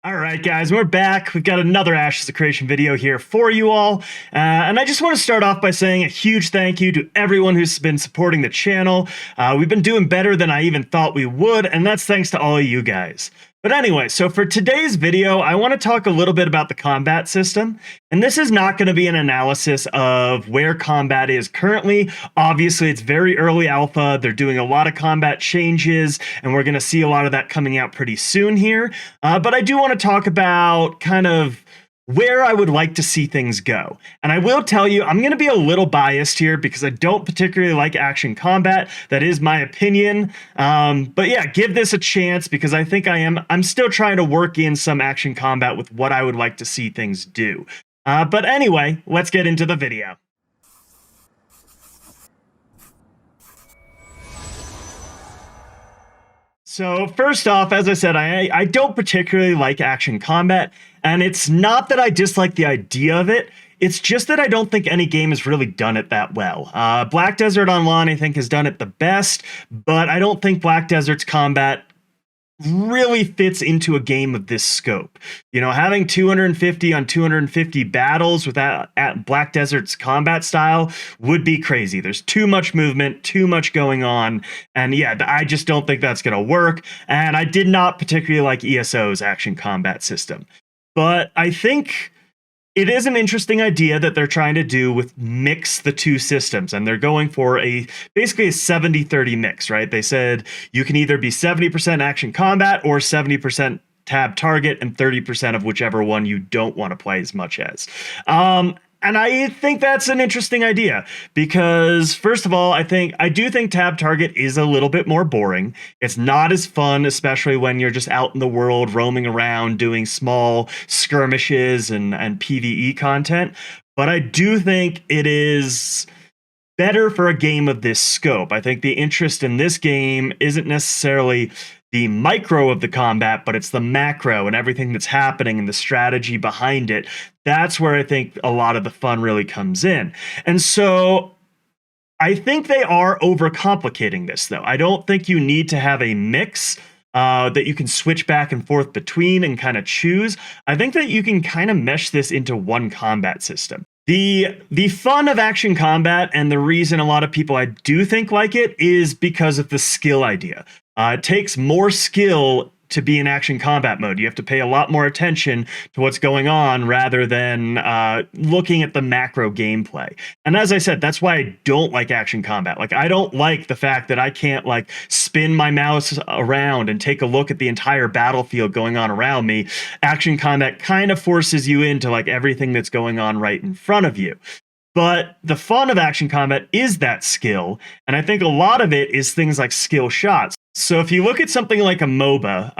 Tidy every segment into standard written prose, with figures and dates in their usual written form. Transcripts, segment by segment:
All right, guys, we're back. We've got another Ashes of Creation video here for you all. And I just want to start off by saying a huge thank you to everyone who's been supporting the channel. We've been doing better than I even thought we would, and that's thanks to all of you guys. But anyway, so for today's video, I want to talk a little bit about the combat system. And this is not going to be an analysis of where combat is currently. Obviously, it's very early alpha. They're doing a lot of combat changes, and we're going to see a lot of that coming out pretty soon here. But I do want to talk about kind of where I would like to see things go. And I will tell you, I'm going to be a little biased here because I don't particularly like action combat. That is my opinion. But yeah, give this a chance because I think I'm still trying to work in some action combat with what I would like to see things do. But anyway, let's get into the video. So first off, as I said, I don't particularly like action combat, and it's not that I dislike the idea of it, it's just that I don't think any game has really done it that well. Black Desert Online, I think, has done it the best, but I don't think Black Desert's combat really fits into a game of this scope. You know, having 250 on 250 battles with that at Black Desert's combat style would be crazy. There's too much movement, too much going on, and yeah, I just don't think that's going to work. And I did not particularly like ESO's action combat system. But I think it is an interesting idea that they're trying to do with mix the two systems, and they're going for basically a 70-30 mix, right? They said you can either be 70% action combat or 70% tab target and 30% of whichever one you don't want to play as much as. And I think that's an interesting idea because, first of all, I do think tab target is a little bit more boring. It's not as fun, especially when you're just out in the world roaming around doing small skirmishes and PvE content. But I do think it is better for a game of this scope. I think the interest in this game isn't necessarily the micro of the combat, but it's the macro and everything that's happening and the strategy behind it. That's where I think a lot of the fun really comes in. And so I think they are overcomplicating this, though. I don't think you need to have a mix that you can switch back and forth between and kind of choose. I think that you can kind of mesh this into one combat system. The fun of action combat and the reason a lot of people I do think like it is because of the skill idea. It takes more skill to be in action combat mode. You have to pay a lot more attention to what's going on rather than looking at the macro gameplay. And as I said, that's why I don't like action combat. Like, I don't like the fact that I can't like spin my mouse around and take a look at the entire battlefield going on around me. Action combat kind of forces you into like everything that's going on right in front of you. But the fun of action combat is that skill, and I think a lot of it is things like skill shots. So if you look at something like a MOBA,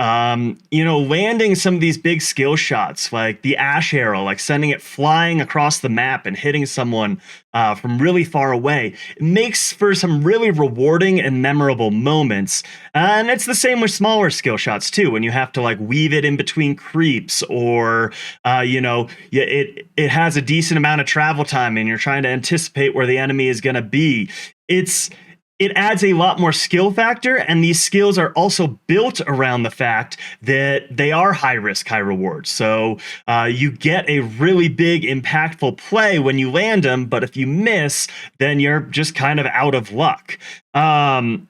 landing some of these big skill shots, like the Ash Arrow, like sending it flying across the map and hitting someone from really far away, it makes for some really rewarding and memorable moments. And it's the same with smaller skill shots too, when you have to like weave it in between creeps, or it has a decent amount of travel time and you're trying to anticipate where the enemy is going to be. It adds a lot more skill factor, and these skills are also built around the fact that they are high risk, high reward. So you get a really big, impactful play when you land them, but if you miss, then you're just kind of out of luck. And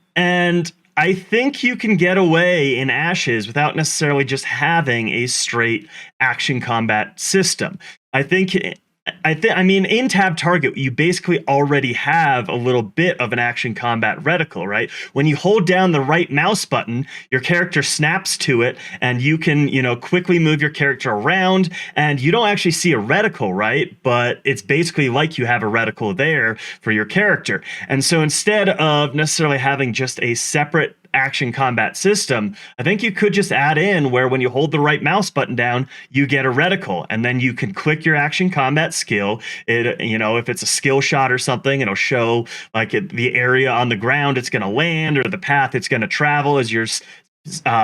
I think you can get away in Ashes without necessarily just having a straight action combat system. I mean, in tab target, you basically already have a little bit of an action combat reticle, right? When you hold down the right mouse button, your character snaps to it, and you can, quickly move your character around, and you don't actually see a reticle, right? But it's basically like you have a reticle there for your character. And so instead of necessarily having just a separate action combat system, I think you could just add in where when you hold the right mouse button down, you get a reticle, and then you can click your action combat skill. If it's a skill shot or something, it'll show like the area on the ground it's going to land or the path it's going to travel as you're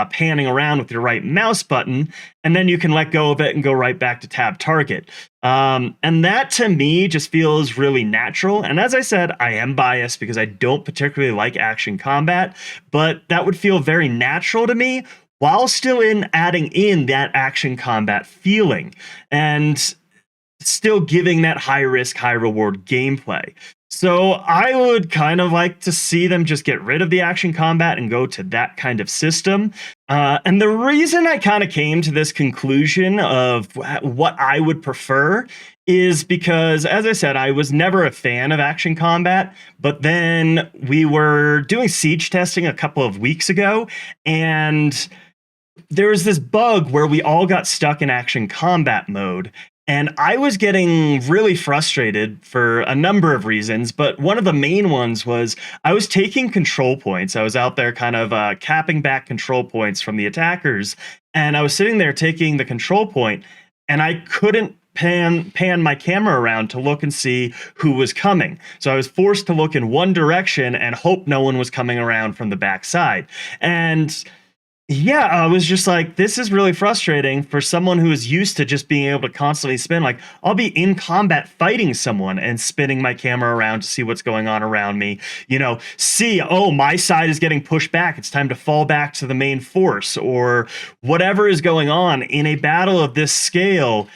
panning around with your right mouse button, and then you can let go of it and go right back to tab target. And that to me just feels really natural. And as I said, I am biased because I don't particularly like action combat, but that would feel very natural to me while still in adding in that action combat feeling and still giving that high risk, high reward gameplay. So I would kind of like to see them just get rid of the action combat and go to that kind of system. And the reason I kind of came to this conclusion of what I would prefer is because, as I said, I was never a fan of action combat, but then we were doing siege testing a couple of weeks ago, and there was this bug where we all got stuck in action combat mode. And I was getting really frustrated for a number of reasons, but one of the main ones was I was taking control points. I was out there kind of capping back control points from the attackers, and I was sitting there taking the control point, and I couldn't pan my camera around to look and see who was coming. So I was forced to look in one direction and hope no one was coming around from the backside. And yeah, I was just like, this is really frustrating for someone who is used to just being able to constantly spin. Like, I'll be in combat fighting someone and spinning my camera around to see what's going on around me. See, oh, my side is getting pushed back. It's time to fall back to the main force, or whatever is going on in a battle of this scale.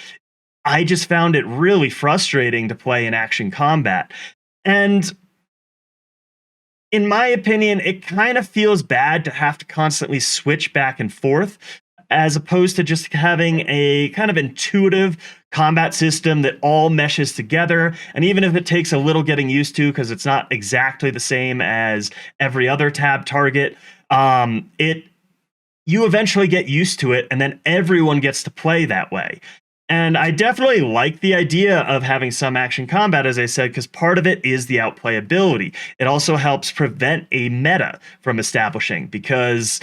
I just found it really frustrating to play in action combat. And in my opinion, it kind of feels bad to have to constantly switch back and forth, as opposed to just having a kind of intuitive combat system that all meshes together. And even if it takes a little getting used to, because it's not exactly the same as every other tab target, you eventually get used to it, and then everyone gets to play that way. And I definitely like the idea of having some action combat, as I said, because part of it is the outplayability. It also helps prevent a meta from establishing, because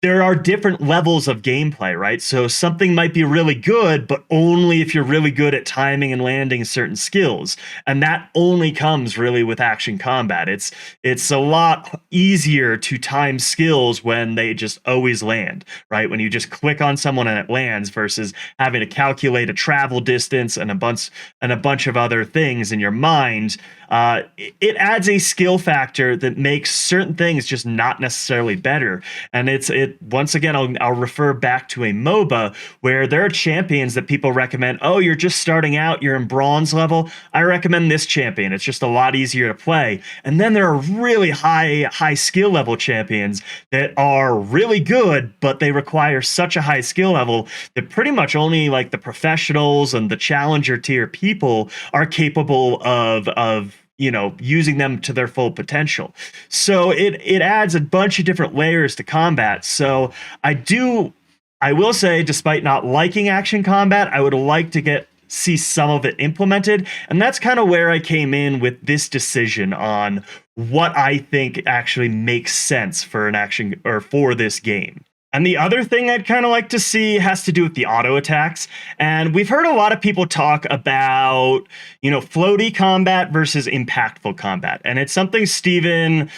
there are different levels of gameplay, right? So something might be really good, but only if you're really good at timing and landing certain skills. And that only comes really with action combat. It's a lot easier to time skills when they just always land, right? When you just click on someone and it lands, versus having to calculate a travel distance and a bunch of other things in your mind. It adds a skill factor that makes certain things just not necessarily better. And once again, I'll refer back to a MOBA where there are champions that people recommend. Oh, you're just starting out, you're in bronze level, I recommend this champion. It's just a lot easier to play. And then there are really high skill level champions that are really good, but they require such a high skill level that pretty much only like the professionals and the challenger tier people are capable of using them to their full potential. So it adds a bunch of different layers to combat. So I will say, despite not liking action combat, I would like to see some of it implemented. And that's kind of where I came in with this decision on what I think actually makes sense for an action or for this game. And the other thing I'd kind of like to see has to do with the auto attacks. And we've heard a lot of people talk about, floaty combat versus impactful combat. And it's something Steven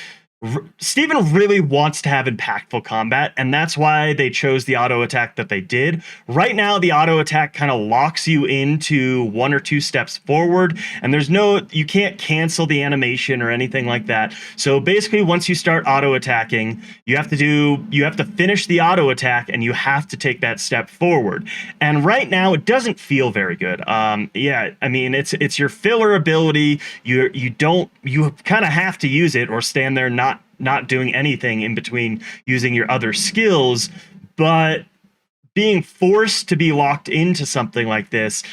really wants to have impactful combat, and that's why they chose the auto attack that they did. Right now, the auto attack kind of locks you into 1 or 2 steps forward, and you can't cancel the animation or anything like that. So basically, once you start auto attacking, you have to finish the auto attack, and you have to take that step forward. And right now, it doesn't feel very good. It's your filler ability. You kind of have to use it or stand there not doing anything in between using your other skills. But being forced to be locked into something like this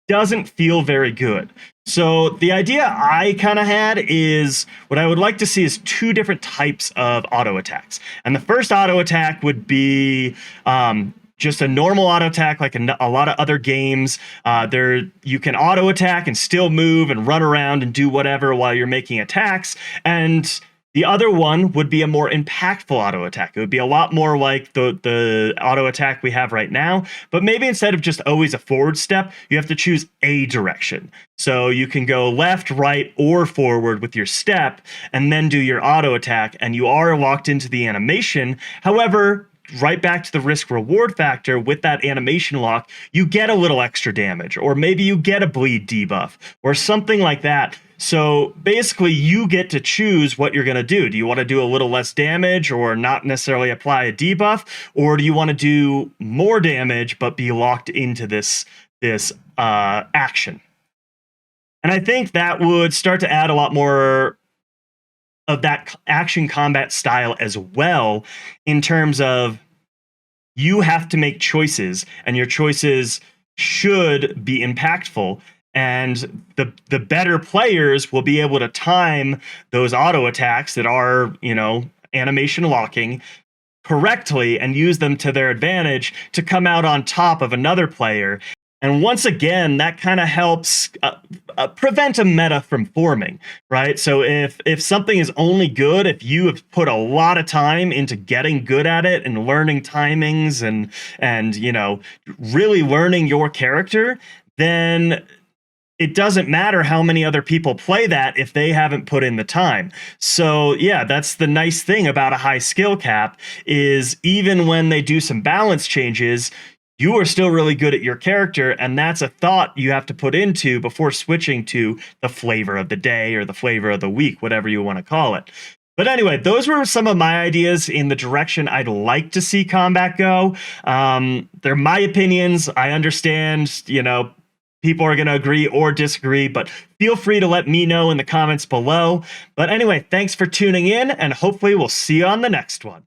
doesn't feel very good. So the idea I kind of had is, what I would like to see is 2 different types of auto attacks. And the first auto attack would be just a normal auto attack, like a lot of other games. You can auto attack and still move and run around and do whatever while you're making attacks. And the other one would be a more impactful auto attack. It would be a lot more like the auto attack we have right now, but maybe instead of just always a forward step, you have to choose a direction. So you can go left, right, or forward with your step, and then do your auto attack, and you are locked into the animation. However, right back to the risk reward factor with that animation lock, you get a little extra damage, or maybe you get a bleed debuff or something like that. So basically, you get to choose what you're going to do. Do you want to do a little less damage or not necessarily apply a debuff, or do you want to do more damage but be locked into this action? And I think that would start to add a lot more of that action combat style as well, in terms of you have to make choices, and your choices should be impactful. And the better players will be able to time those auto attacks that are, animation locking correctly and use them to their advantage to come out on top of another player. And once again, that kind of helps prevent a meta from forming, right? So if something is only good if you have put a lot of time into getting good at it and learning timings and really learning your character, then it doesn't matter how many other people play that if they haven't put in the time. So yeah, that's the nice thing about a high skill cap, is even when they do some balance changes, you are still really good at your character, and that's a thought you have to put into before switching to the flavor of the day or the flavor of the week, whatever you want to call it. But anyway, those were some of my ideas in the direction I'd like to see combat go. They're my opinions. I understand, people are going to agree or disagree, but feel free to let me know in the comments below. But anyway, thanks for tuning in, and hopefully we'll see you on the next one.